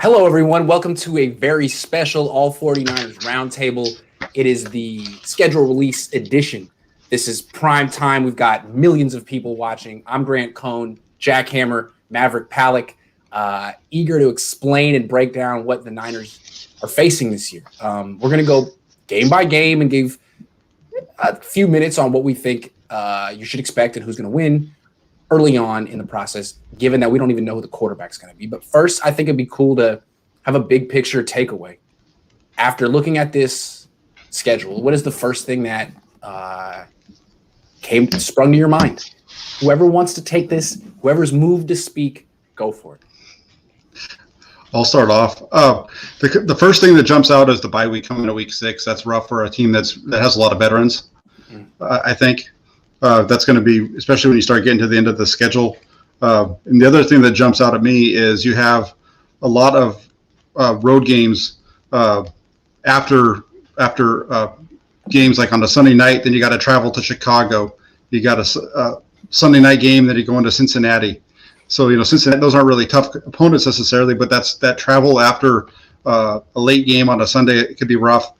Hello, everyone. Welcome to a very special All 49ers Roundtable. It is the schedule release edition. This is prime time. We've got millions of people watching. I'm Grant Cohn, Jack Hammer, Maverick, Pallack, eager to explain and break down what the Niners are facing this year. We're going to go game by game and give a few minutes on what we think you should expect and who's going to win early on in the process, given that we don't even know who the quarterback's going to be. But first, I think it'd be cool to have a big picture takeaway. After looking at this schedule, what is the first thing that sprung to your mind? Whoever wants to take this, whoever's moved to speak, go for it. I'll start off. The first thing that jumps out is the bye week coming to week 6. That's rough for a team that has a lot of veterans, I think. That's going to be, especially when you start getting to the end of the schedule. And the other thing that jumps out at me is you have a lot of road games after games like on a Sunday night. Then you got to travel to Chicago. You got a Sunday night game. Then you go into Cincinnati. So Cincinnati, those aren't really tough opponents necessarily, but that travel after a late game on a Sunday, it could be rough.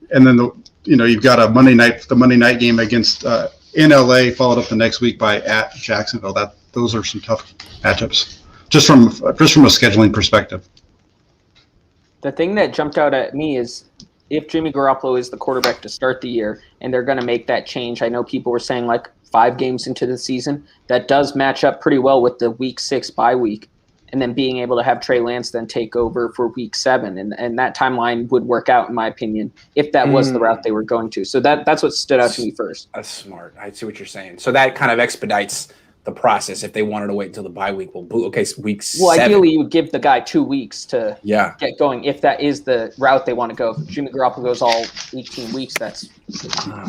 And then you've got the Monday night game against. In LA, followed up the next week by at Jacksonville. Those are some tough matchups, just from a scheduling perspective. The thing that jumped out at me is if Jimmy Garoppolo is the quarterback to start the year, and they're going to make that change. I know people were saying like 5 games into the season. That does match up pretty well with the week 6 bye week, and then being able to have Trey Lance then take over for week 7, and that timeline would work out in my opinion if that was the route they were going to. So that's what stood out to me first. That's smart. I see what you're saying. So that kind of expedites the process if they wanted to wait until the bye week. Well, okay, so week 7. Well, ideally you would give the guy 2 weeks to get going if that is the route they want to go. If Jimmy Garoppolo goes all 18 weeks, that's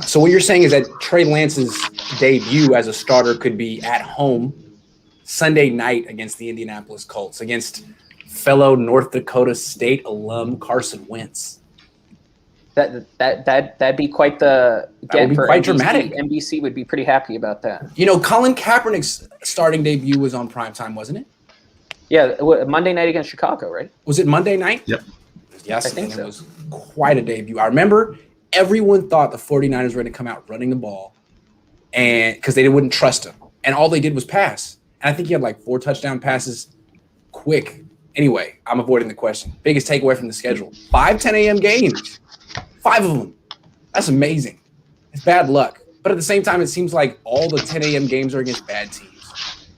so what you're saying is that Trey Lance's debut as a starter could be at home Sunday night against the Indianapolis Colts, against fellow North Dakota State alum Carson Wentz. That'd be quite the get for quite NBC. Dramatic. NBC would be pretty happy about that. Colin Kaepernick's starting debut was on primetime, wasn't it? Yeah, Monday night against Chicago, right? Was it Monday night? Yep. Yes, I think so. It was quite a debut. I remember everyone thought the 49ers were going to come out running the ball, and because they wouldn't trust him, and all they did was pass. And I think he had like 4 touchdown passes quick. Anyway, I'm avoiding the question. Biggest takeaway from the schedule. 5 10 a.m. games. 5 of them. That's amazing. It's bad luck. But at the same time, it seems like all the 10 a.m. games are against bad teams.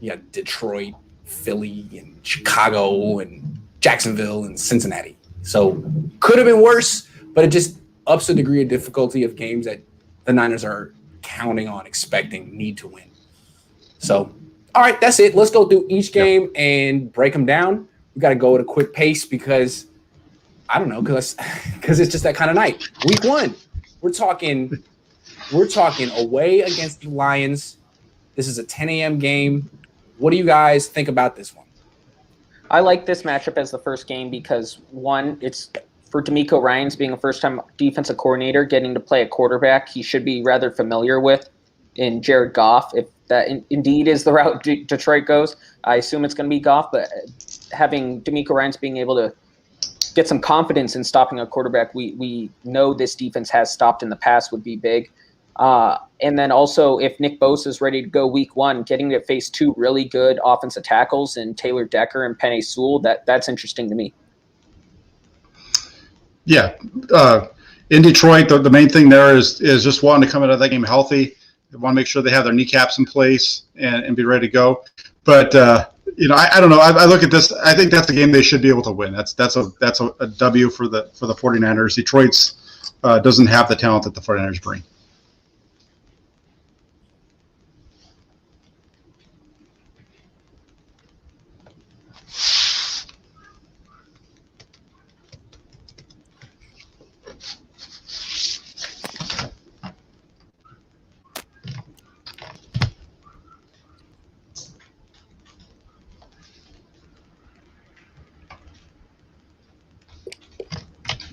You got Detroit, Philly, and Chicago, and Jacksonville, and Cincinnati. So could have been worse, but it just ups the degree of difficulty of games that the Niners are counting on, expecting, need to win. So all right, that's it. Let's go through each game and break them down. We got to go at a quick pace because, I don't know, because it's just that kind of night. Week 1, we're talking away against the Lions. This is a 10 a.m. game. What do you guys think about this one? I like this matchup as the first game because, one, it's for DeMeco Ryans being a first-time defensive coordinator, getting to play a quarterback he should be rather familiar with in Jared Goff. If that indeed is the route Detroit goes, I assume it's going to be Goff, but having DeMeco Ryans being able to get some confidence in stopping a quarterback we know this defense has stopped in the past would be big. And then also if Nick Bosa is ready to go week 1, getting to face 2 really good offensive tackles in Taylor Decker and Penei Sewell, that's interesting to me. Yeah. In Detroit, the main thing there is just wanting to come out of that game healthy. They want to make sure they have their kneecaps in place and be ready to go. But I don't know. I look at this. I think that's the game they should be able to win. That's a W for the 49ers. Detroit's doesn't have the talent that the 49ers bring.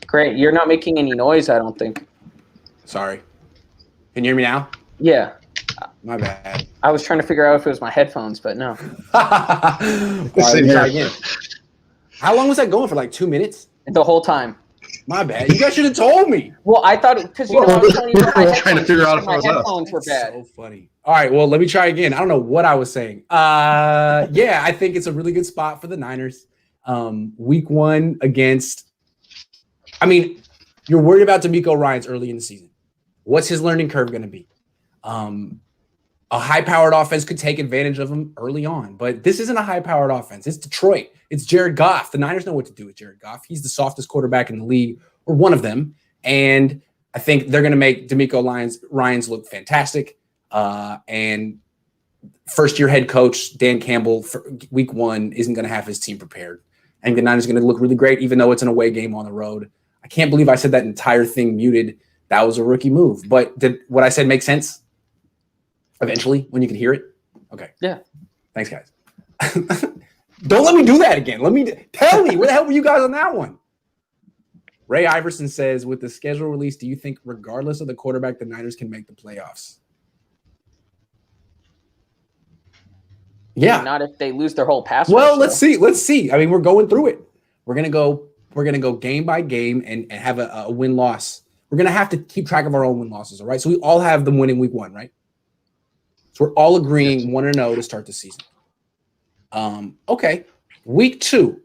Great. You're not making any noise, I don't think. Sorry. Can you hear me now? Yeah. My bad. I was trying to figure out if it was my headphones, but no. All right, let me try again. How long was that going for? Like 2 minutes? The whole time. My bad. You guys should have told me. Well, I thought because I was telling you We're trying to figure out if it my was us. headphones were bad. So funny. All right, well, let me try again. I don't know what I was saying. Yeah, I think it's a really good spot for the Niners. Week 1 against. I mean, you're worried about DeMeco Ryans early in the season. What's his learning curve going to be? A high-powered offense could take advantage of him early on, but this isn't a high-powered offense. It's Detroit. It's Jared Goff. The Niners know what to do with Jared Goff. He's the softest quarterback in the league, or one of them, and I think they're going to make DeMeco Ryans look fantastic. And first-year head coach Dan Campbell for week 1 isn't going to have his team prepared. I think the Niners are going to look really great, even though it's an away game on the road. I can't believe I said that entire thing muted. That was a rookie move, but did what I said make sense? Eventually, when you can hear it? Okay. Yeah. Thanks, guys. Don't let me do that again. Tell me, where the hell were you guys on that one? Ray Iverson says, with the schedule release, do you think regardless of the quarterback, the Niners can make the playoffs? Yeah. Not if they lose their whole pass. Well, let's see. I mean, we're going through it. We're gonna go game by game and have a win-loss. We're gonna have to keep track of our own win-losses, all right? So we all have them winning week 1, right? So we're all agreeing 1-0 to start the season. Okay. Week 2.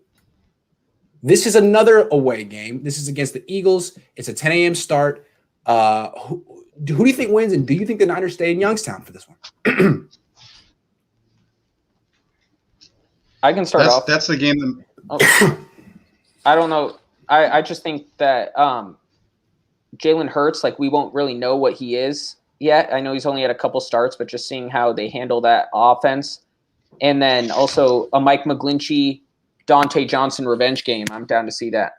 This is another away game. This is against the Eagles. It's a 10 a.m. start. Who do you think wins, and do you think the Niners stay in Youngstown for this one? I can start off. That's the game. I don't know. I just think that Jalen Hurts, like, we won't really know what he is yet. I know he's only had a couple starts, but just seeing how they handle that offense. And then also a Mike McGlinchey, Dante Johnson revenge game. I'm down to see that.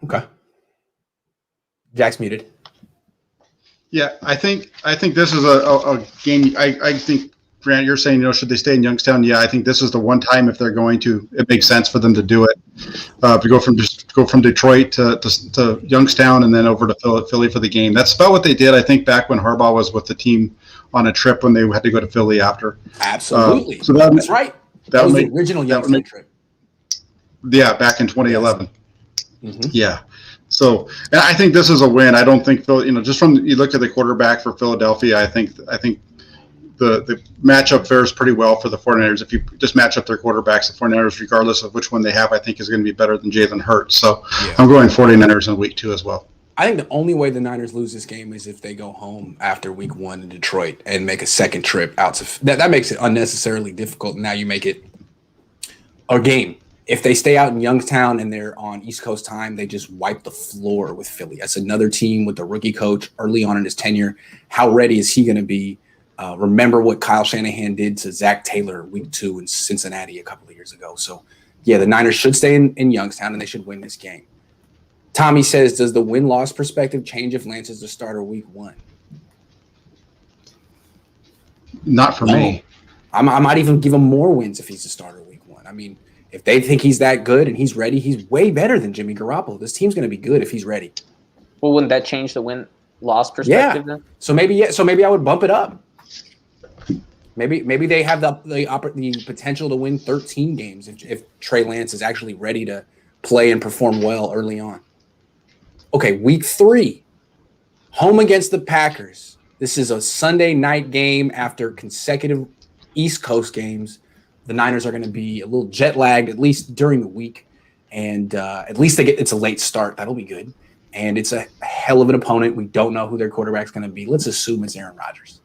Okay. Jack's muted. Yeah, I think this is a game. I think, Grant, you're saying, should they stay in Youngstown? Yeah, I think this is the one time, if they're going to, it makes sense for them to do it. To go from Detroit to Youngstown and then over to Philly for the game. That's about what they did, I think, back when Harbaugh was with the team on a trip when they had to go to Philly after. Absolutely. So that's right. That was the original Youngstown trip. Yeah, back in 2011. Yes. Mm-hmm. Yeah. So, and I think this is a win. I don't think just from you look at the quarterback for Philadelphia, I think the matchup fares pretty well for the 49ers. If you just match up their quarterbacks, the 49ers, regardless of which one they have, I think is going to be better than Jalen Hurts. So yeah. I'm going 49ers in week 2 as well. I think the only way the Niners lose this game is if they go home after week 1 in Detroit and make a second trip out to that makes it unnecessarily difficult. Now you make it a game. If they stay out in Youngstown and they're on East Coast time, they just wipe the floor with Philly. That's another team with the rookie coach early on in his tenure. How ready is he going to be? Remember what Kyle Shanahan did to Zach Taylor week 2 in Cincinnati a couple of years ago. So, yeah, the Niners should stay in Youngstown and they should win this game. Tommy says, does the win-loss perspective change if Lance is the starter week 1? Not for me. I might even give him more wins if he's the starter week 1. I mean, if they think he's that good and he's ready, he's way better than Jimmy Garoppolo. This team's going to be good if he's ready. Well, wouldn't that change the win-loss perspective then? So maybe I would bump it up. Maybe they have the potential to win 13 games if Trey Lance is actually ready to play and perform well early on. Okay, week 3, home against the Packers. This is a Sunday night game after consecutive East Coast games. The Niners are going to be a little jet lagged, at least during the week, and at least it's a late start. That'll be good. And it's a hell of an opponent. We don't know who their quarterback's going to be. Let's assume it's Aaron Rodgers.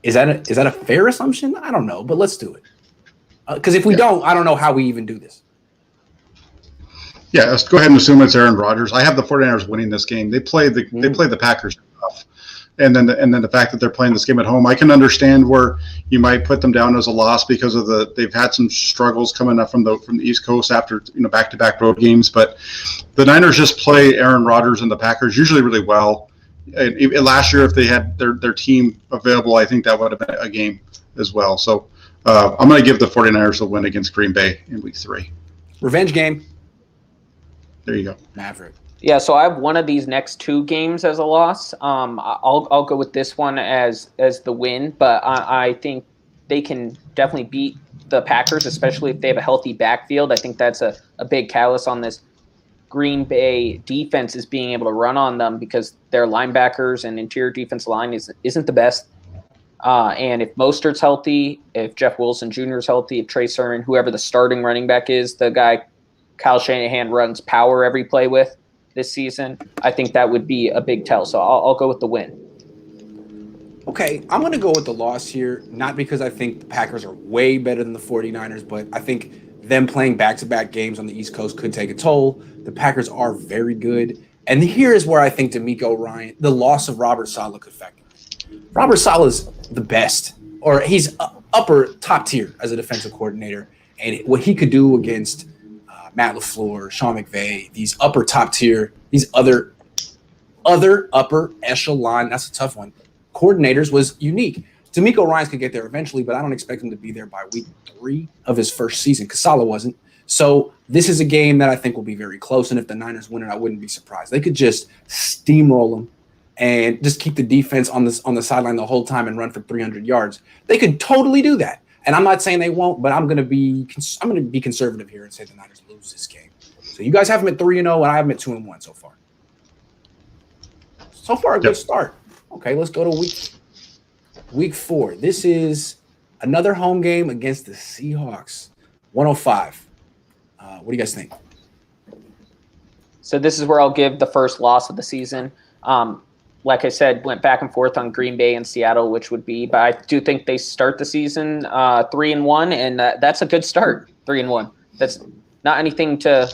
Is that a fair assumption? I don't know, but let's do it. Because if we don't, I don't know how we even do this. Yeah, let's go ahead and assume it's Aaron Rodgers. I have the 49ers winning this game. They played the Packers tough. And then the fact that they're playing this game at home, I can understand where you might put them down as a loss because of they've had some struggles coming up from the East Coast after back-to-back road games. But the Niners just play Aaron Rodgers and the Packers usually really well. And last year, if they had their team available, I think that would have been a game as well. So I'm going to give the 49ers a win against Green Bay in week 3. Revenge game. There you go. Maverick. Yeah, so I have one of these next 2 games as a loss. I'll go with this one as the win, but I think they can definitely beat the Packers, especially if they have a healthy backfield. I think that's a big catalyst on this Green Bay defense, is being able to run on them because their linebackers and interior defensive line isn't the best. And if Mostert's healthy, if Jeff Wilson Jr. is healthy, if Trey Sermon, whoever the starting running back is, the guy Kyle Shanahan runs power every play with this season, I think that would be a big tell. So I'll go with the win. Okay, I'm going to go with the loss here, not because I think the Packers are way better than the 49ers, but I think them playing back-to-back games on the East Coast could take a toll. The Packers are very good. And here is where I think DeMeco Ryan, the loss of Robert Saleh could affect him. Robert Saleh's the best, or he's upper top tier as a defensive coordinator. And what he could do against Matt LaFleur, Sean McVay, these upper top tier, these other upper echelon, that's a tough one, coordinators was unique. DeMeco Ryans could get there eventually, but I don't expect him to be there by week 3 of his first season because Saleh wasn't. So this is a game that I think will be very close, and if the Niners win it, I wouldn't be surprised. They could just steamroll them and just keep the defense on the sideline the whole time and run for 300 yards. They could totally do that. And I'm not saying they won't, but I'm going to be conservative here and say the Niners lose this game. So you guys have them at 3-0, and I have them at 2-1 so far. So far, a good start. Okay, let's go to week 4. This is another home game against the Seahawks. 105. What do you guys think? So this is where I'll give the first loss of the season. Like I said, went back and forth on Green Bay and Seattle, which would be, but I do think they start the season 3-1, and that's a good start. 3-1. That's not anything to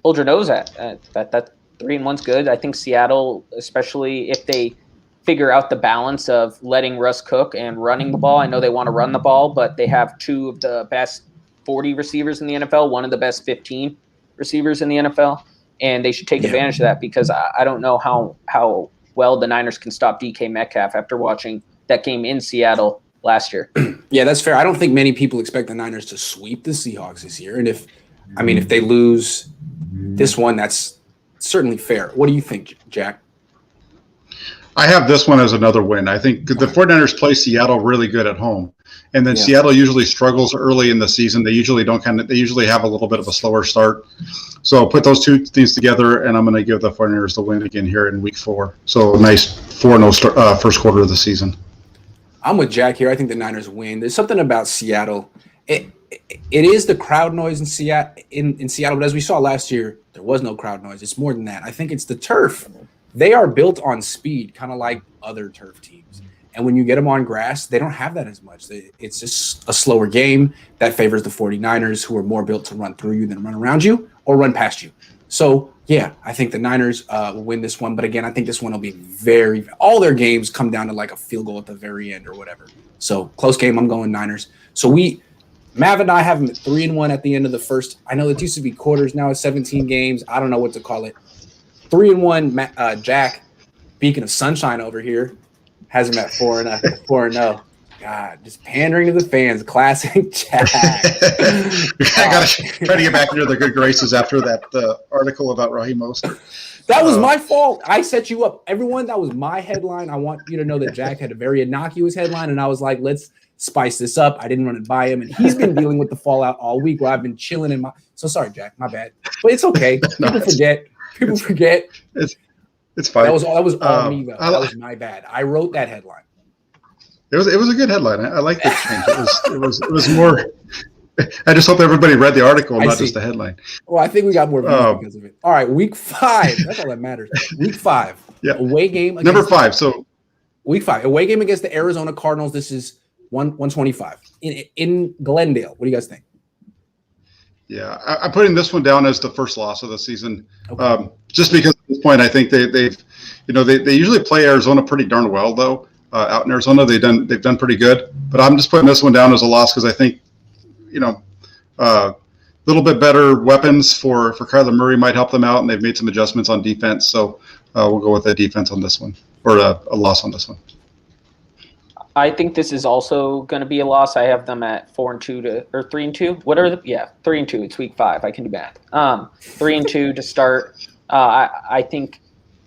hold your nose at. That 3-1's good. I think Seattle, especially if they figure out the balance of letting Russ cook and running the ball. I know they want to run the ball, but they have 2 of the best 40 receivers in the NFL, one of the best 15 receivers in the NFL, and they should take advantage of that because I don't know how well the Niners can stop DK Metcalf after watching that game in Seattle last year. Yeah, that's fair. I don't think many people expect the Niners to sweep the Seahawks this year, and if they lose this one, that's certainly fair. What do you think, Jack? I have this one as another win. I think the 49ers play Seattle really good at home. And then Seattle usually struggles early in the season. They usually have a little bit of a slower start. So I'll put those 2 things together, and I'm going to give the 49ers the win again here in week 4. So a nice 4-0 first quarter of the season. I'm with Jack here. I think the Niners win. There's something about Seattle. It is the crowd noise in Seattle, but as we saw last year, there was no crowd noise. It's more than that. I think it's the turf. They are built on speed, kind of like other turf teams. And when you get them on grass, they don't have that as much. It's just a slower game that favors the 49ers, who are more built to run through you than run around you or run past you. So, yeah, I think the Niners will win this one. But, again, I think this one will be all their games come down to like a field goal at the very end or whatever. So, close game, I'm going Niners. So, Mav and I have them at 3-1 at the end of the first. I know it used to be quarters. Now it's 17 games. I don't know what to call it. 3-1, Jack, beacon of sunshine over here, has him at 4-0. God, just pandering to the fans. Classic Jack. I got to try to get back into the good graces after that article about Raheem Mostert. That was my fault. I set you up. Everyone, that was my headline. I want you to know that Jack had a very innocuous headline, and I was like, let's spice this up. I didn't run it by him, and he's been dealing with the fallout all week where I've been chilling in my – so sorry, Jack. My bad. But it's okay. People forget. It's fine. That was all me, though. That was my bad. I wrote that headline. It was a good headline. I like the change. It was more. I just hope everybody read the article, not just the headline. Well, I think we got more views because of it. All right, week 5. That's all that matters. Week 5. Yeah. Away game. Number 5. So week 5. Away game against the Arizona Cardinals. This is 125 in Glendale. What do you guys think? Yeah, I'm putting this one down as the first loss of the season. Okay. Just because at this point, I think they usually play Arizona pretty darn well, though. Out in Arizona, they've done pretty good. But I'm just putting this one down as a loss because I think, a little bit better weapons for Kyler Murray might help them out, and they've made some adjustments on defense. So we'll go with the defense on this one, or a loss on this one. I think this is also going to be a loss. I have them at 4-2 or 3-2. 3-2. It's week 5. I can do math. 3-2 to start. I think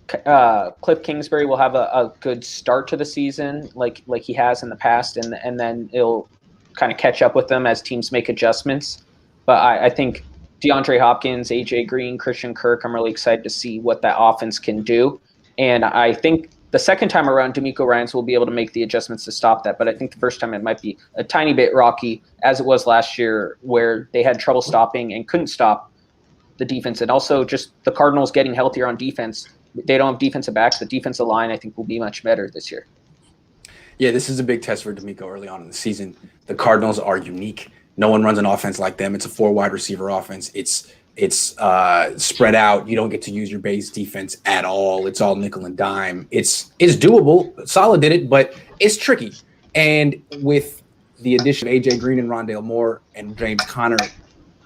Cliff Kingsbury will have a good start to the season, like he has in the past, and then it'll kind of catch up with them as teams make adjustments. But I think DeAndre Hopkins, AJ Green, Christian Kirk, I'm really excited to see what that offense can do. And I think the second time around, DeMeco Ryans will be able to make the adjustments to stop that. But I think the first time it might be a tiny bit rocky, as it was last year, where they had trouble stopping and couldn't stop the defense. And also just the Cardinals getting healthier on defense. They don't have defensive backs. The defensive line, I think, will be much better this year. Yeah, this is a big test for DeMeco early on in the season. The Cardinals are unique. No one runs an offense like them. It's a 4 wide receiver offense. It's spread out. You don't get to use your base defense at all. It's all nickel and dime. It's doable. Solid did it, but it's tricky. And with the addition of AJ Green and Rondale Moore and James Conner,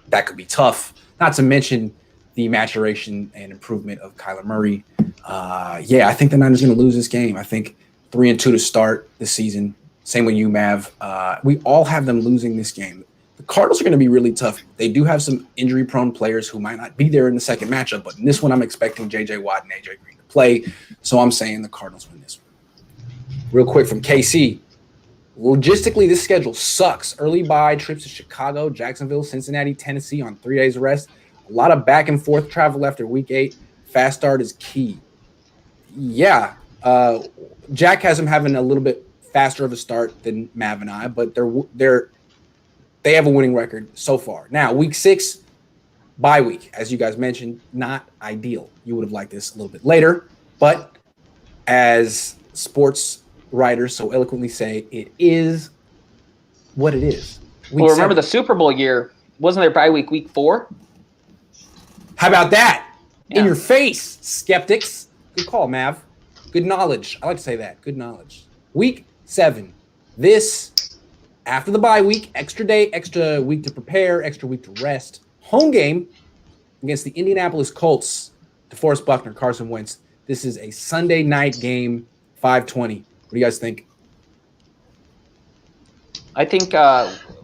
that could be tough. Not to mention the maturation and improvement of Kyler Murray. I think the Niners are going to lose this game. I think 3-2 to start the season. Same with you, Mav. We all have them losing this game. The Cardinals are going to be really tough. They do have some injury-prone players who might not be there in the second matchup, but in this one, I'm expecting J.J. Watt and A.J. Green to play, so I'm saying the Cardinals win this one. Real quick from KC, logistically, this schedule sucks. Early bye trips to Chicago, Jacksonville, Cincinnati, Tennessee on 3 days of rest. A lot of back-and-forth travel after Week 8. Fast start is key. Yeah, Jack has them having a little bit faster of a start than Mav and I, but they have a winning record so far. Now, Week 6, bye week, as you guys mentioned, not ideal. You would have liked this a little bit later, but as sports writers so eloquently say, it is what it is. Well, remember the Super Bowl year, wasn't there bye week 4? How about that? Yeah. In your face, skeptics. Good call, Mav. Good knowledge. I like to say that. Good knowledge. Week 7. This, after the bye week, extra day, extra week to prepare, extra week to rest. Home game against the Indianapolis Colts. DeForest Buckner, Carson Wentz. This is a Sunday night game, 5:20. What do you guys think? I think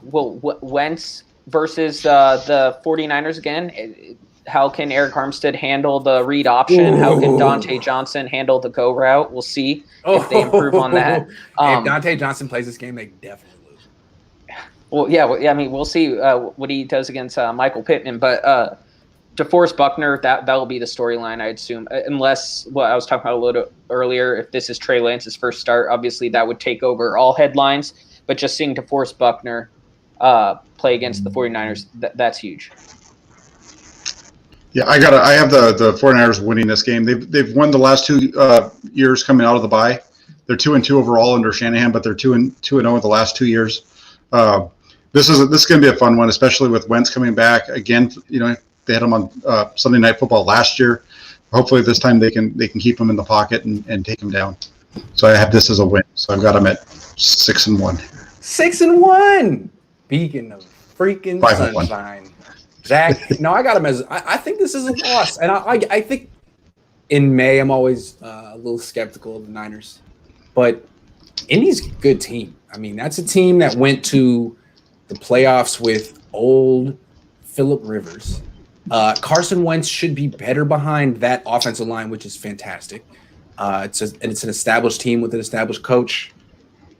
Wentz versus the 49ers again. How can Eric Armstead handle the read option? How can Dante Johnson handle the go route? We'll see if they improve on that. If Dante Johnson plays this game, they definitely lose. Well, yeah. I mean, we'll see what he does against Michael Pittman. But DeForest Buckner, that will be the storyline, I assume. Unless, what I was talking about a little earlier, if this is Trey Lance's first start, obviously that would take over all headlines. But just seeing DeForest Buckner play against the 49ers, that's huge. Yeah, I have the 49ers winning this game. They've won the last 2 years coming out of the bye. They're 2-2 overall under Shanahan, but they're 2-0 in the last 2 years. This is going to be a fun one, especially with Wentz coming back again. You know, they had him on Sunday Night Football last year. Hopefully, this time they can keep him in the pocket and take him down. So I have this as a win. So I've got him at 6-1. 6-1. Beacon of freaking 5-1. sunshine. Zach, no, I got him as I think this is a loss, and I think in May I'm always a little skeptical of the Niners, but Indy's a good team. I mean, that's a team that went to the playoffs with old Phillip Rivers. Carson Wentz should be better behind that offensive line, which is fantastic. It's an established team with an established coach.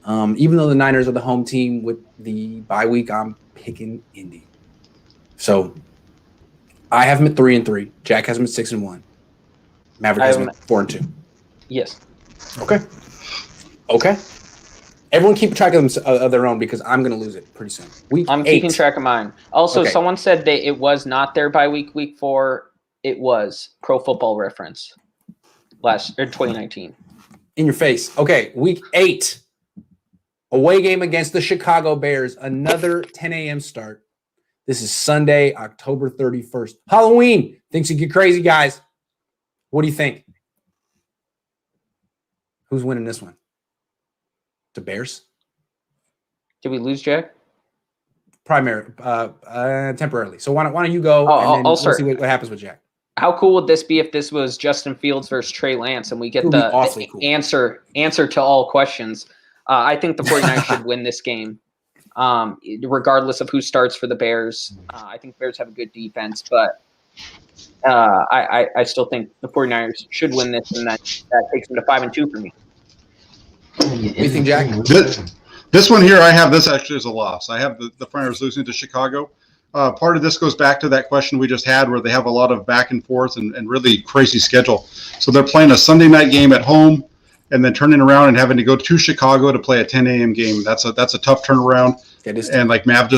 Even though the Niners are the home team with the bye week, I'm picking Indy. So I have them at 3-3. Jack has them at 6-1. Maverick has them at 4-2. Yes. Okay. Everyone keep track of their own because I'm going to lose it pretty soon. I'm keeping track of mine. Also, okay. Someone said it was not their bye week 4. It was Pro Football Reference 2019. In your face. Okay, week 8. Away game against the Chicago Bears. Another 10 a.m. start. This is Sunday, October 31st. Halloween. Things will get crazy, guys. What do you think? Who's winning this one? The Bears? Did we lose Jack? Temporarily. So why don't you go and then we'll see what happens with Jack. How cool would this be if this was Justin Fields versus Trey Lance and we get the cool answer to all questions? I think the 49ers should win this game. Regardless of who starts for the Bears. I think the Bears have a good defense, but I still think the 49ers should win this, and that takes them to 5-2 for me. What do you think, Jack? This one here, I have this actually as a loss. I have the 49ers losing to Chicago. Part of this goes back to that question we just had where they have a lot of back and forth and really crazy schedule. So they're playing a Sunday night game at home and then turning around and having to go to Chicago to play a 10 a.m. game. That's a tough turnaround. And like Mav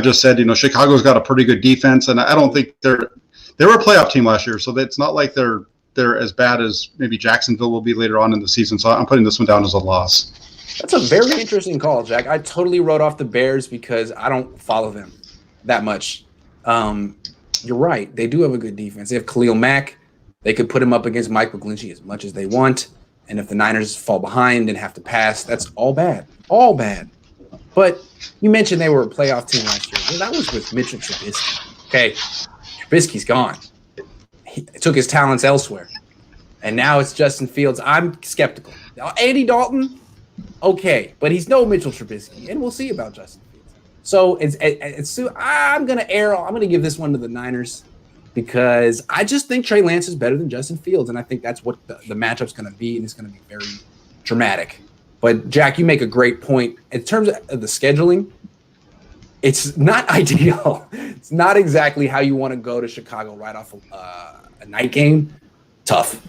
just said, Chicago's got a pretty good defense, and I don't think they were a playoff team last year, so it's not like they're as bad as maybe Jacksonville will be later on in the season. So I'm putting this one down as a loss. That's a very interesting call, Jack. I totally wrote off the Bears because I don't follow them that much. You're right. They do have a good defense. They have Khalil Mack. They could put him up against Mike McGlinchey as much as they want. And if the Niners fall behind and have to pass, that's all bad. All bad. But you mentioned they were a playoff team last year. Well, that was with Mitchell Trubisky. Okay. Trubisky's gone. He took his talents elsewhere. And now it's Justin Fields. I'm skeptical. Andy Dalton, okay. But he's no Mitchell Trubisky. And we'll see about Justin Fields. So I'm going to give this one to the Niners because I just think Trey Lance is better than Justin Fields. And I think that's what the matchup's going to be. And it's going to be very dramatic. But, Jack, you make a great point. In terms of the scheduling, it's not ideal. It's not exactly how you want to go to Chicago right off a night game. Tough.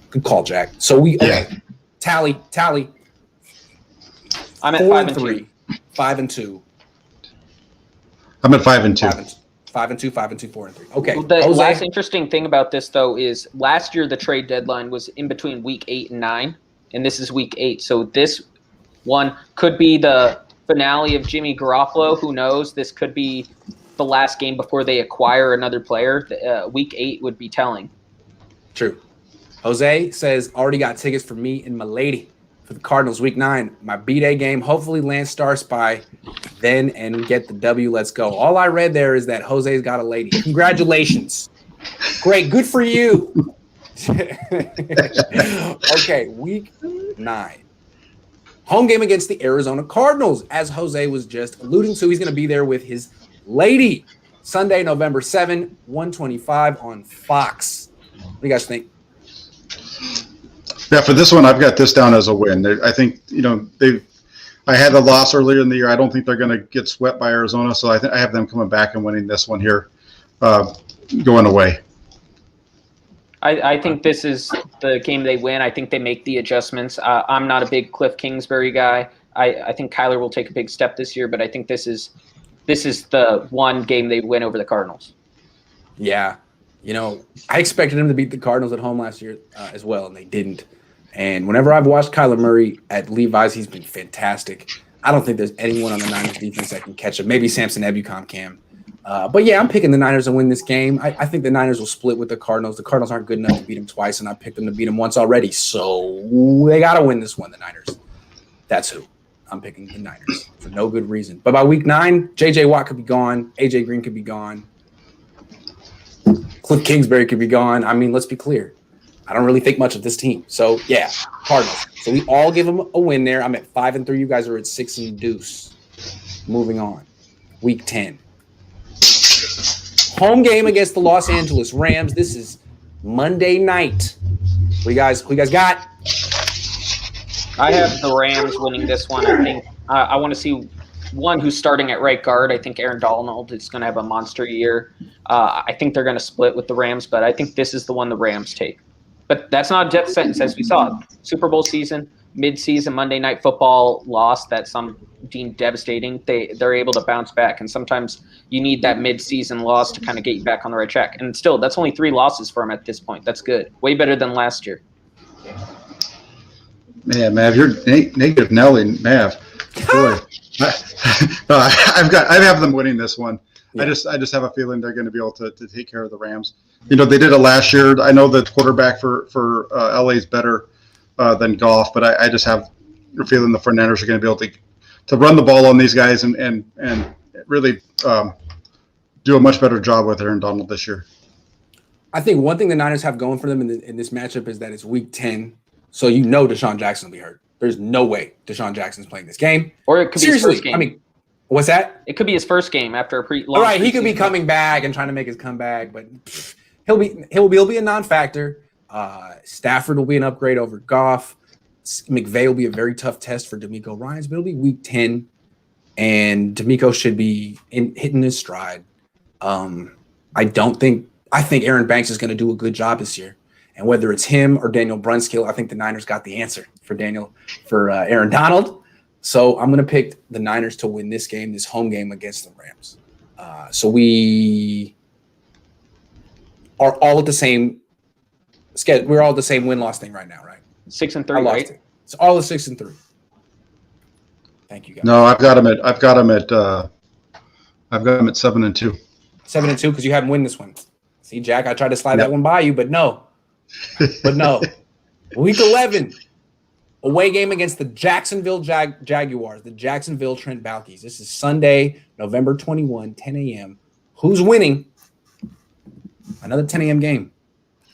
Good call, Jack. So tally. I'm at 4-3, 5-2. I'm at 5-2. 5-2, 5-2, 4-3. Okay. Well, the last interesting thing about this, though, is last year the trade deadline was in between week 8 and 9, and this is week 8. So this one could be the finale of Jimmy Garoppolo. Who knows? This could be the last game before they acquire another player. Week 8 would be telling. True. Jose says, already got tickets for me and my lady for the Cardinals week 9. My B-Day game. Hopefully Lance starts by then and get the W. Let's go. All I read there is that Jose's got a lady. Congratulations. Great. Good for you. Okay, week 9. Home game against the Arizona Cardinals. As Jose was just alluding to, he's going to be there with his lady. Sunday, November 7, 1:25 on Fox. What do you guys think? Yeah, for this one, I've got this down as a win. I think, I had a loss earlier in the year. I don't think they're going to get swept by Arizona, so I have them coming back and winning this one here, going away. I think this is the game they win. I think they make the adjustments. I'm not a big Cliff Kingsbury guy. I think Kyler will take a big step this year, but I think this is the one game they win over the Cardinals. Yeah. I expected them to beat the Cardinals at home last year as well, and they didn't. And whenever I've watched Kyler Murray at Levi's, he's been fantastic. I don't think there's anyone on the Niners defense that can catch him. Maybe Samson Ebukam can. But yeah, I'm picking the Niners to win this game. I think the Niners will split with the Cardinals. The Cardinals aren't good enough to beat them twice, and I picked them to beat them once already. So they got to win this one, the Niners. That's who. I'm picking the Niners for no good reason. But by week 9, J.J. Watt could be gone. A.J. Green could be gone. Cliff Kingsbury could be gone. I mean, let's be clear. I don't really think much of this team. So, yeah, Cardinals. So we all give them a win there. I'm at 5-3. You guys are at 6 and deuce. Moving on. Week 10. Home game against the Los Angeles Rams. This is Monday night. What you guys got? I have the Rams winning this one. I think I want to see one who's starting at right guard. I think Aaron Donald is going to have a monster year. I think they're going to split with the Rams, but I think this is the one the Rams take. But that's not a death sentence, as we saw. Super Bowl season, mid-season Monday Night Football loss that some deemed devastating. They're able to bounce back, and sometimes you need that mid-season loss to kind of get you back on the right track. And still, that's only 3 losses for them at this point. That's good. Way better than last year. Man, Mav, you're negative Nelly, Mav. Boy, I have them winning this one. Yeah. I just have a feeling they're going to be able to take care of the Rams. They did it last year. I know the quarterback for LA is better than Goff, but I just have a feeling the 49ers are going to be able to run the ball on these guys and really do a much better job with Aaron Donald this year. I think one thing the Niners have going for them in this matchup is that it's week 10. So Deshaun Jackson will be hurt. There's no way Deshaun Jackson's playing this game. Or it could be his first game. I mean, what's that? It could be his first game after a all right, he could be coming back and trying to make his comeback, but he'll be a non-factor. Stafford will be an upgrade over Goff. McVay will be a very tough test for D'Amico Ryans, but it'll be week 10, and D'Amico should be hitting his stride. I think Aaron Banks is going to do a good job this year. And whether it's him or Daniel Brunskill, I think the Niners got the answer for Aaron Donald. So I'm going to pick the Niners to win this game, this home game against the Rams. So we are all at the same schedule. We're all at the same win-loss thing right now, right? 6-3, right? It's all at 6-3. Thank you, guys. No, I've got them at 7-2. 7-2 because you haven't won this one. See, Jack, I tried to slide that one by you, but no. Week 11, away game against the Jacksonville Jaguars, the Jacksonville Trent Baalkes. This is Sunday, November 21, 10 a.m. Who's winning? Another 10 a.m. game.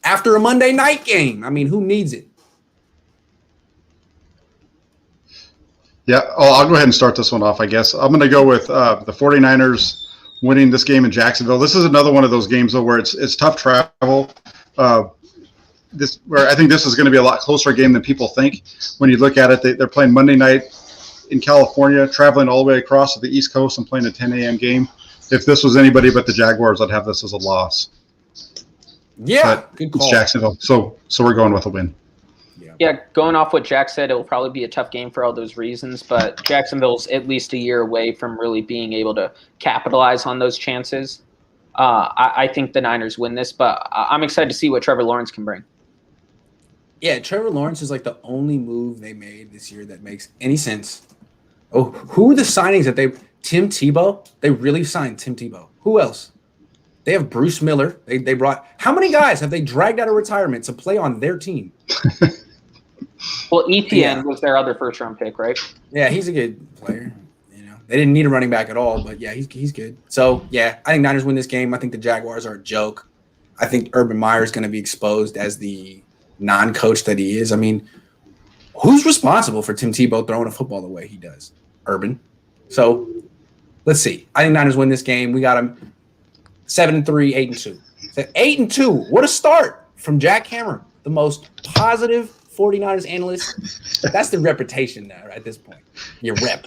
After a Monday night game. I mean, who needs it? Yeah, I'll go ahead and start this one off, I guess. I'm going to go with the 49ers winning this game in Jacksonville. This is another one of those games, though, where it's tough travel. Where I think this is going to be a lot closer game than people think. When you look at it, they're playing Monday night in California, traveling all the way across to the East Coast and playing a 10 a.m. game. If this was anybody but the Jaguars, I'd have this as a loss. Yeah, but good call. It's Jacksonville, so we're going with a win. Yeah, going off what Jack said, it will probably be a tough game for all those reasons, but Jacksonville's at least a year away from really being able to capitalize on those chances. I think the Niners win this, but I'm excited to see what Trevor Lawrence can bring. Yeah, Trevor Lawrence is like the only move they made this year that makes any sense. Oh, who are the signings that Tim Tebow? They really signed Tim Tebow. Who else? They have Bruce Miller. They brought – how many guys have they dragged out of retirement to play on their team? Well, ETN was their other first-round pick, right? Yeah, he's a good player. They didn't need a running back at all, but yeah, he's good. So yeah, I think Niners win this game. I think the Jaguars are a joke. I think Urban Meyer is going to be exposed as the non-coach that he is. I mean, who's responsible for Tim Tebow throwing a football the way he does? Urban. So let's see. I think Niners win this game. We got them 7-3, 8-2. 8-2. What a start from Jack Hammer, the most positive 49ers analyst. That's the reputation now at this point. Your rep.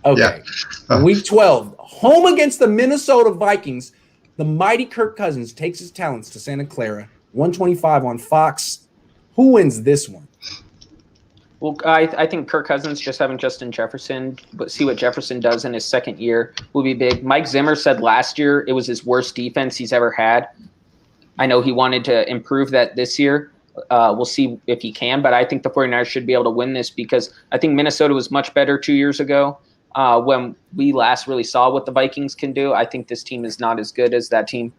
Okay. Yeah. Week 12, home against the Minnesota Vikings. The mighty Kirk Cousins takes his talents to Santa Clara. 125 on Fox. Who wins this one? Well, I think Kirk Cousins just having Justin Jefferson, but see what Jefferson does in his second year will be big. Mike Zimmer said last year it was his worst defense he's ever had. I know he wanted to improve that this year. We'll see if he can, but I think the 49ers should be able to win this because I think Minnesota was much better 2 years ago. When we last really saw what the Vikings can do, I think this team is not as good as that team.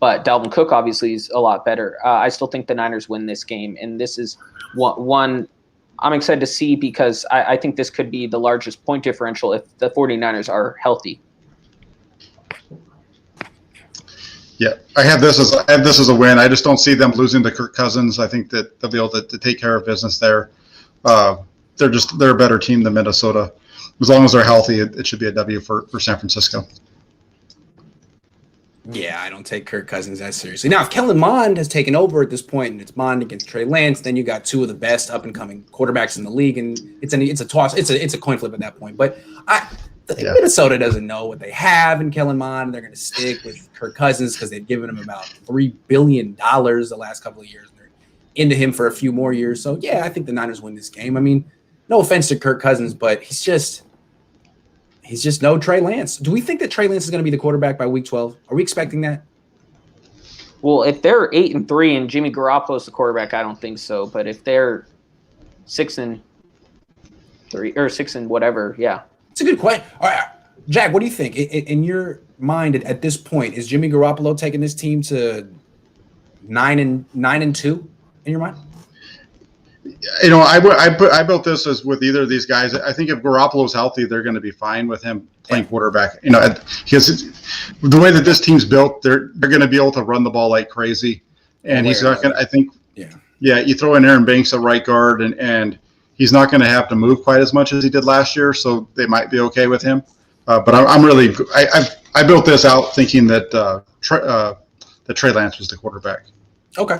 But Dalvin Cook obviously is a lot better. I still think the Niners win this game. And this is one I'm excited to see because I think this could be the largest point differential if the 49ers are healthy. Yeah, I have this as a win. I just don't see them losing to Kirk Cousins. I think that they'll be able to take care of business there. They're a better team than Minnesota. As long as they're healthy, it should be a W for San Francisco. Yeah, I don't take Kirk Cousins that seriously. Now, if Kellen Mond has taken over at this point and it's Mond against Trey Lance, then you got two of the best up-and-coming quarterbacks in the league, and it's a toss. It's a coin flip at that point. But Minnesota doesn't know what they have in Kellen Mond. They're going to stick with Kirk Cousins because they've given him about $3 billion the last couple of years. They're into him for a few more years. So, yeah, I think the Niners win this game. I mean, no offense to Kirk Cousins, but he's just no Trey Lance. Do we think that Trey Lance is going to be the quarterback by week 12? Are we expecting that? Well, if they're 8-3 and Jimmy Garoppolo is the quarterback, I don't think so. But if they're 6-3 or 6 and whatever, yeah. It's a good question. All right, Jack, what do you think? In your mind at this point, is Jimmy Garoppolo taking this team to 9-2 in your mind? I built this as with either of these guys. I think if Garoppolo's healthy, they're going to be fine with him playing quarterback. Because the way that this team's built, they're going to be able to run the ball like crazy, and he's not going to. I think, you throw in Aaron Banks at right guard, and he's not going to have to move quite as much as he did last year, so they might be okay with him. But I built this out thinking that Trey Lance was the quarterback. Okay.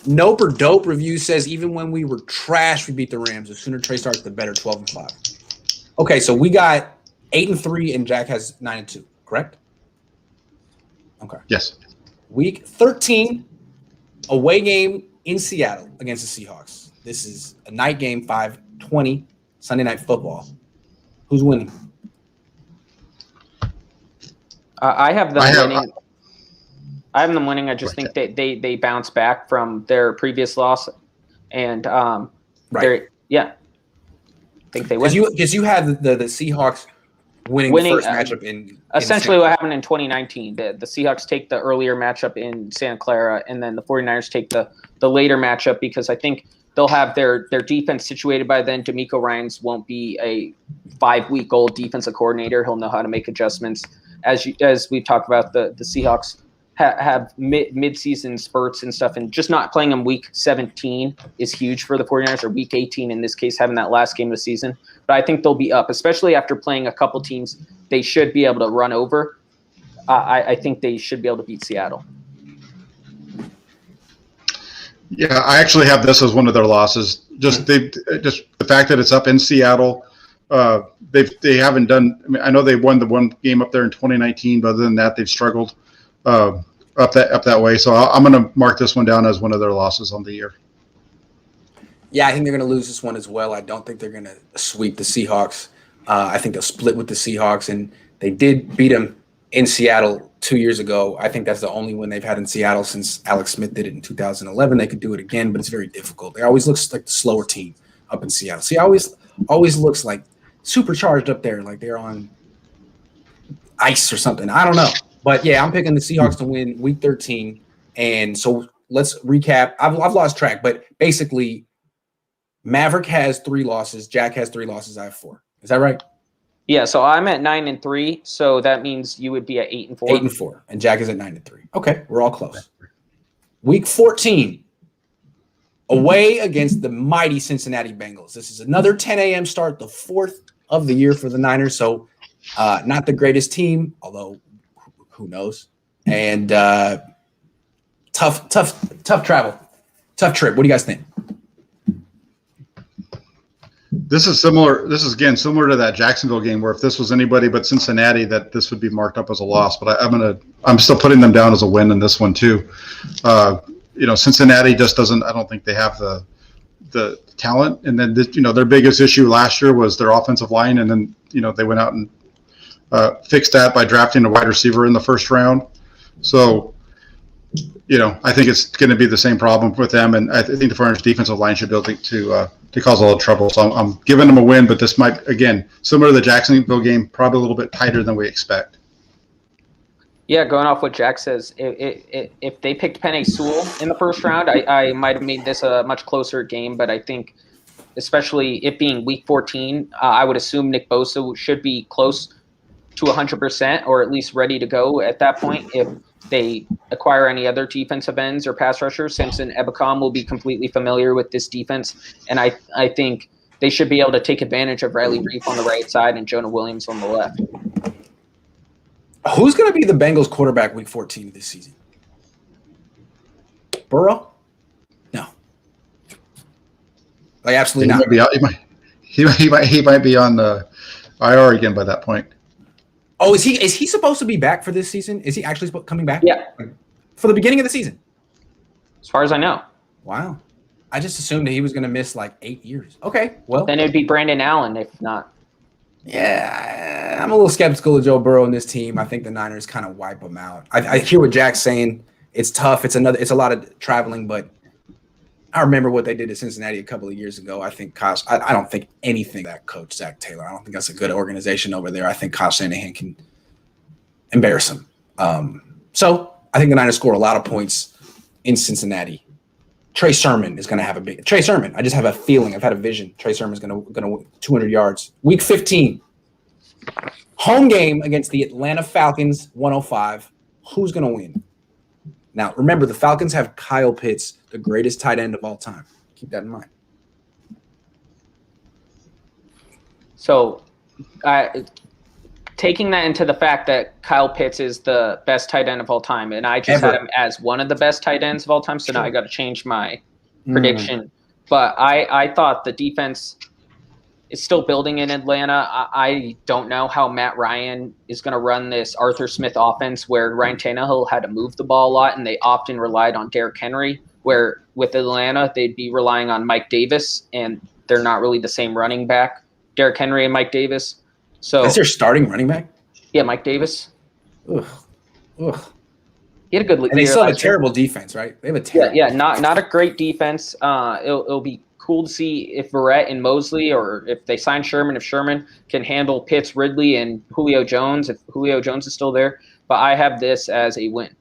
Nope or Dope Review says even when we were trash, we beat the Rams. The sooner Trey starts, the better. 12-5. Okay, so we got 8-3, and Jack has 9-2. Correct? Okay. Yes. Week 13, away game in Seattle against the Seahawks. This is a night game, 5:20, Sunday Night Football. Who's winning? I have them winning. I have them winning. I just think they bounce back from their previous loss, and I think they win. Because you had the Seahawks winning the first matchup in essentially what happened in 2019. The Seahawks take the earlier matchup in Santa Clara, and then the 49ers take the later matchup because I think they'll have their defense situated by then. DeMeco Ryans won't be a 5-week-old defensive coordinator. He'll know how to make adjustments. As we've talked about, the Seahawks have mid-season spurts and stuff, and just not playing them week 17 is huge for the 49ers, or week 18 in this case, having that last game of the season. But I think they'll be up, especially after playing a couple teams they should be able to run over. I think they should be able to beat Seattle. Yeah, I actually have this as one of their losses. Just the fact that it's up in Seattle. They haven't done. I mean, I know they won the one game up there in 2019, but other than that, they've struggled up that way. So I'm going to mark this one down as one of their losses on the year. Yeah, I think they're going to lose this one as well. I don't think they're going to sweep the Seahawks. I think they'll split with the Seahawks, and they did beat them in Seattle 2 years ago. I think that's the only win they've had in Seattle since Alex Smith did it in 2011. They could do it again, but it's very difficult. They always looks like the slower team up in Seattle. See, always looks like supercharged up there, like they're on ice or something. I don't know. But, yeah, I'm picking the Seahawks to win Week 13. And so let's recap. I've lost track, but basically Maverick has 3 losses. Jack has 3 losses. I have 4. Is that right? Yeah, so I'm at 9-3, so that means you would be at 8-4. 8-4, and Jack is at 9-3. Okay, we're all close. Week 14, away against the mighty Cincinnati Bengals. This is another 10 a.m. start, the 4th of the year for the Niners. So not the greatest team, although who knows. And tough travel, tough trip. What do you guys think? This is similar. This is again similar to that Jacksonville game where if this was anybody but Cincinnati, that this would be marked up as a loss. But I'm still putting them down as a win in this one too. Cincinnati just doesn't. I don't think they have the talent. And then their biggest issue last year was their offensive line, and then they went out and fixed that by drafting a wide receiver in the first round. So I think it's going to be the same problem with them, and I think the 49ers defensive line should be able to cause a little trouble. So I'm giving them a win, but this might, again, similar to the Jacksonville game, probably a little bit tighter than we expect. Yeah, going off what Jack says, if they picked Penei Sewell in the first round, I might have made this a much closer game, but I think especially it being Week 14, I would assume Nick Bosa should be close to 100% or at least ready to go at that point. If they acquire any other defensive ends or pass rushers, Simpson Ebukam will be completely familiar with this defense, and I think they should be able to take advantage of Riley Reiff on the right side and Jonah Williams on the left. Who's going to be the Bengals quarterback Week 14 this season? Burrow? No. Like absolutely not. He might be on the IR again by that point. Oh, is he supposed to be back for this season? Is he actually coming back? Yeah. For the beginning of the season? As far as I know. Wow. I just assumed that he was going to miss like 8 years. Okay, well. Then it would be Brandon Allen if not. Yeah, I'm a little skeptical of Joe Burrow in this team. I think the Niners kind of wipe him out. I hear what Jack's saying. It's tough. It's a lot of traveling, but I remember what they did to Cincinnati a couple of years ago. I think I don't think anything that coach Zach Taylor. I don't think that's a good organization over there. I think Kyle Shanahan can embarrass him. So I think the Niners score a lot of points in Cincinnati. Trey Sermon is going to have a big – Trey Sermon, I just have a feeling. I've had a vision. Trey Sermon is going to win 200 yards. Week 15, home game against the Atlanta Falcons, 105. Who's going to win? Now, remember, the Falcons have Kyle Pitts, the greatest tight end of all time. Keep that in mind. So, taking that into the fact that Kyle Pitts is the best tight end of all time, and I just had him as one of the best tight ends of all time, so now I got to change my prediction. But I thought the defense is still building in Atlanta. I don't know how Matt Ryan is going to run this Arthur Smith offense where Ryan Tannehill had to move the ball a lot, and they often relied on Derrick Henry, where with Atlanta they'd be relying on Mike Davis, and they're not really the same running back, Derrick Henry and Mike Davis. So that's their starting running back? Yeah, Mike Davis. Ugh. He had a good league. And they still have a terrible defense, right? They have a terrible defense. Not a great defense. It'll be cool to see if Verrett and Mosley, or if they sign Sherman, if Sherman can handle Pitts, Ridley, and Julio Jones, if Julio Jones is still there. But I have this as a win.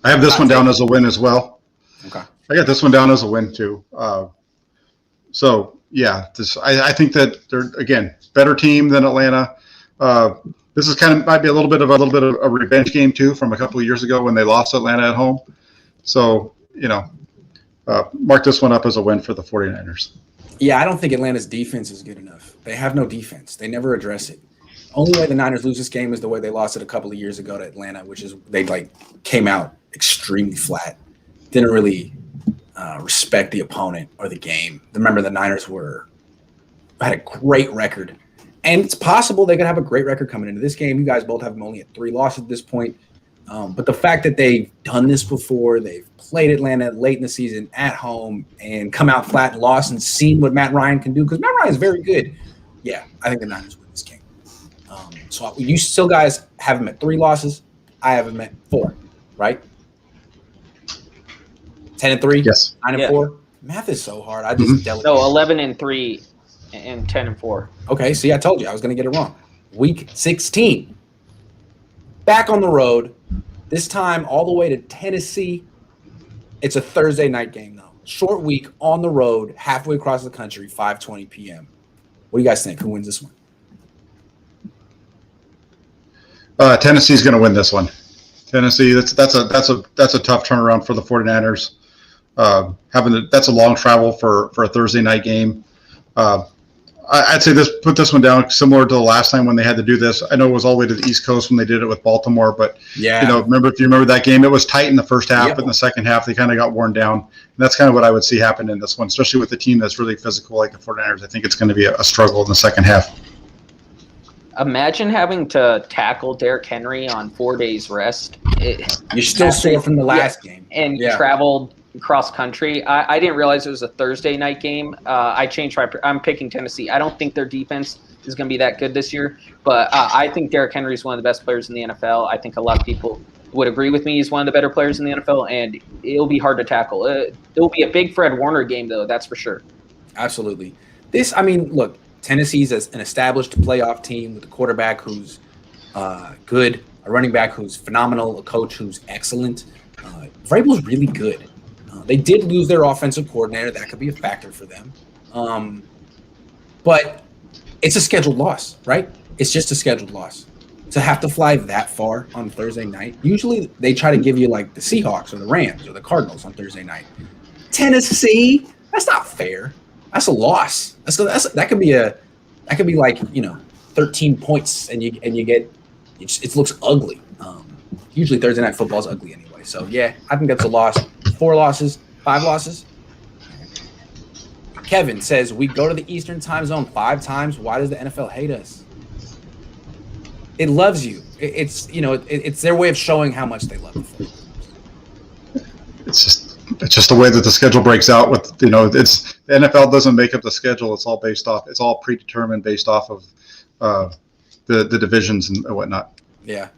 I have this one down as a win as well. Okay. I got this one down as a win too. So yeah, I think that they're, again, better team than Atlanta. This is might be a little bit of a revenge game too from a couple of years ago when they lost Atlanta at home. So, mark this one up as a win for the 49ers. Yeah, I don't think Atlanta's defense is good enough. They have no defense. They never address it. Only way the Niners lose this game is the way they lost it a couple of years ago to Atlanta, which is they came out extremely flat. Didn't really respect the opponent or the game. Remember, the Niners had a great record. And it's possible they could have a great record coming into this game. You guys both have them only at 3 losses at this point. But the fact that they've done this before, they've played Atlanta late in the season at home and come out flat and lost and seen what Matt Ryan can do, because Matt Ryan is very good. Yeah, I think the Niners win this game. So you still guys have them at 3 losses. I have them at 4, right? 10-3? Yes. 9-4? Math is so hard. I just delegate. No, 11-3 and 10-4. Okay, see, I told you I was going to get it wrong. Week 16. Back on the road. This time all the way to Tennessee. It's a Thursday night game, though. Short week on the road, halfway across the country, 5:20 p.m. What do you guys think? Who wins this one? Tennessee's going to win this one. Tennessee, that's a tough turnaround for the 49ers. That's a long travel for a Thursday night game. I'd say put this one down similar to the last time when they had to do this. I know it was all the way to the East Coast when they did it with Baltimore, but yeah, if you remember that game, it was tight in the first half, but in the second half they kind of got worn down. And that's kind of what I would see happen in this one, especially with a team that's really physical like the 49ers. I think it's going to be a struggle in the second half. Imagine having to tackle Derrick Henry on 4 days rest. You're still sore from the last game. And traveled cross country. I didn't realize it was a Thursday night game. I changed I'm picking Tennessee. I don't think their defense is going to be that good this year, but I think Derrick Henry is one of the best players in the NFL. I think a lot of people would agree with me. He's one of the better players in the NFL, and it'll be hard to tackle. It'll be a big Fred Warner game, though. That's for sure. Absolutely. Look, Tennessee's an established playoff team with a quarterback who's good, a running back who's phenomenal, a coach who's excellent. Vrabel's really good. They did lose their offensive coordinator. That could be a factor for them. But it's a scheduled loss, right? It's just a scheduled loss. To have to fly that far on Thursday night, usually they try to give you like the Seahawks or the Rams or the Cardinals on Thursday night. Tennessee, that's not fair. That's a loss. That could be like 13 points and you get it looks ugly. Usually Thursday night football is ugly anyway. So yeah, I think that's a loss. 4 losses, 5 losses. Kevin says we go to the Eastern time zone 5 times. Why does the NFL hate us? It loves you. It's their way of showing how much they love you. It's just the way that the schedule breaks out. With the NFL doesn't make up the schedule. It's all predetermined based off of the divisions and whatnot. Yeah,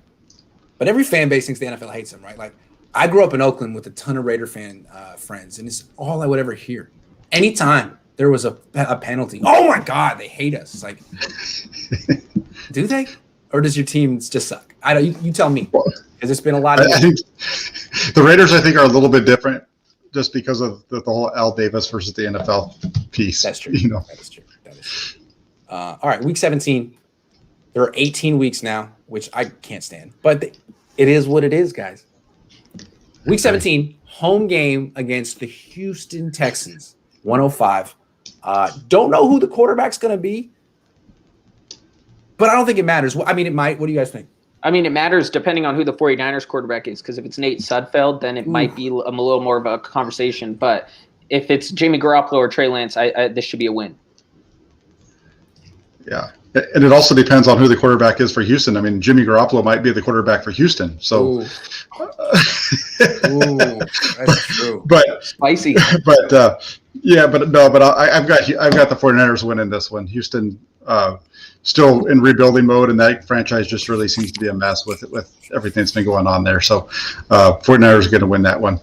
but every fan base thinks the NFL hates them, right? Like I grew up in Oakland with a ton of Raider fan friends, and it's all I would ever hear. Anytime there was a penalty, oh my God, they hate us. It's like, do they? Or does your team just suck? I don't. You tell me, because it's been a lot of. I think the Raiders, are a little bit different, just because of the whole Al Davis versus the NFL piece. That's true. That is true. All right, week 17. There are 18 weeks now, which I can't stand, but it is what it is, guys. Week 17, home game against the Houston Texans, 105. Don't know who the quarterback's going to be. But I don't think it matters. I mean, it might. What do you guys think? I mean, it matters depending on who the 49ers quarterback is, because if it's Nate Sudfeld, then it might be a little more of a conversation. But if it's Jimmy Garoppolo or Trey Lance, this should be a win. Yeah. And it also depends on who the quarterback is for Houston. I mean, Jimmy Garoppolo might be the quarterback for Houston. So, That's true. But spicy. But I've got the 49ers winning this one. Houston still in rebuilding mode, and that franchise just really seems to be a mess with everything that's been going on there. So, 49ers are going to win that one.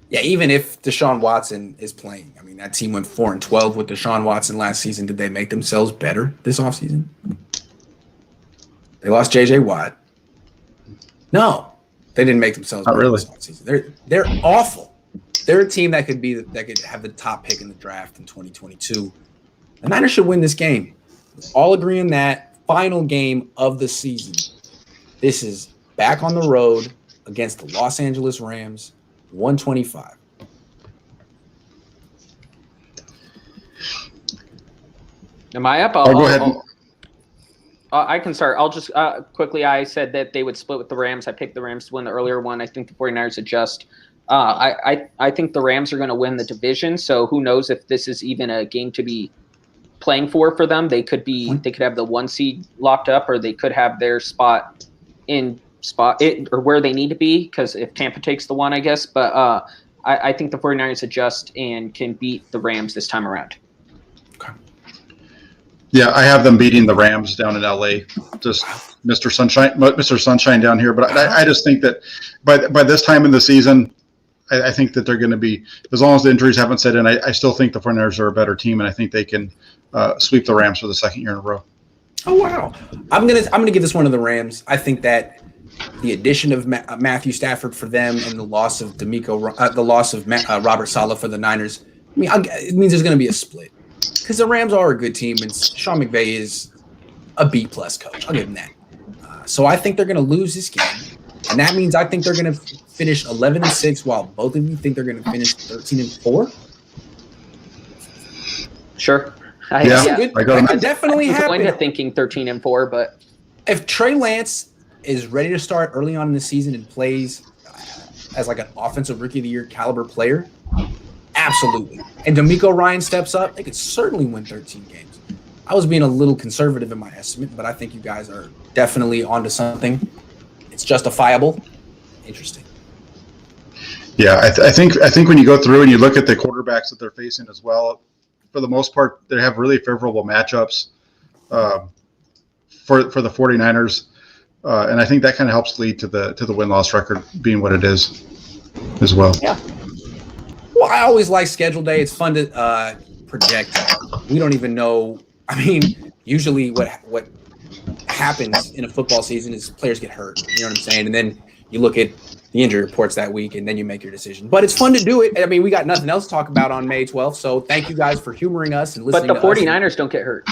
Yeah, even if Deshaun Watson is playing. I mean, that team went 4-12 with Deshaun Watson last season. Did they make themselves better this offseason? They lost J.J. Watt. No, they didn't make themselves better really. This offseason. They're awful. They're a team that could have the top pick in the draft in 2022. The Niners should win this game. All agree on that. Final game of the season. This is back on the road against the Los Angeles Rams. 125. Am I up? Go ahead. I can start. I'll just quickly. I said that they would split with the Rams. I picked the Rams to win the earlier one. I think the 49ers adjust. I think the Rams are going to win the division. So who knows if this is even a game to be playing for them? They could have the 1 seed locked up, or they could have their spot or where they need to be, because if Tampa takes the 1, I guess. But I think the 49ers adjust and can beat the Rams this time around. Okay. Yeah, I have them beating the Rams down in LA. Just Mr. Sunshine down here. But I just think that by this time in the season, I think that they're going to be, as long as the injuries haven't set in, I still think the 49ers are a better team, and I think they can sweep the Rams for the second year in a row. Oh wow! I'm gonna give this one to the Rams. I think that the addition of Matthew Stafford for them and the loss of Robert Saleh for the Niners, I mean, it means there's going to be a split, because the Rams are a good team and Sean McVay is a B+ coach. I'll give him that. So I think they're going to lose this game, and that means I think they're going to finish 11-6, while both of you think they're going to finish 13-4. Sure. I could definitely happen. happen. I'm thinking 13-4, but if Trey Lance is ready to start early on in the season and plays as like an offensive rookie of the year caliber player, absolutely. And D'Amico Ryan steps up, they could certainly win 13 games. I was being a little conservative in my estimate, but I think you guys are definitely onto something. It's justifiable. Interesting. Yeah, I think when you go through and you look at the quarterbacks that they're facing as well, for the most part, they have really favorable matchups for the 49ers. And I think that kind of helps lead to the win-loss record being what it is as well. Yeah. Well, I always like schedule day. It's fun to project. We don't even know. I mean, usually what happens in a football season is players get hurt. You know what I'm saying? And then you look at the injury reports that week, and then you make your decision. But it's fun to do it. I mean, we got nothing else to talk about on May 12th, so thank you guys for humoring us and listening. But the 49ers don't get hurt.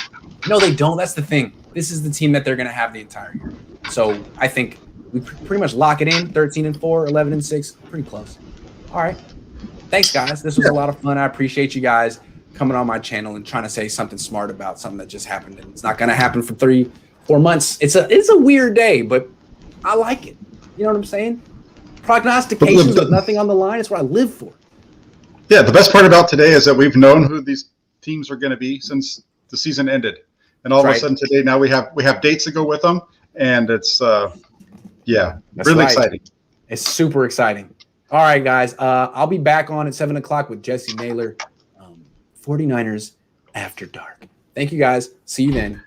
No, they don't. That's the thing. This is the team that they're going to have the entire year. So I think we pretty much lock it in. 13-4, 11-6, pretty close. All right. Thanks, guys. This was a lot of fun. I appreciate you guys coming on my channel and trying to say something smart about something that just happened, and it's not going to happen for 3-4 months. It's a weird day, but I like it. You know what I'm saying? Prognostications with nothing on the line. It's what I live for. Yeah, the best part about today is that we've known who these teams are going to be since the season ended, and all of a sudden today now we have dates to go with them, and it's really exciting. It's super exciting. All right, guys. I'll be back on at 7:00 with Jesse Naylor. 49ers After Dark. Thank you, guys. See you then.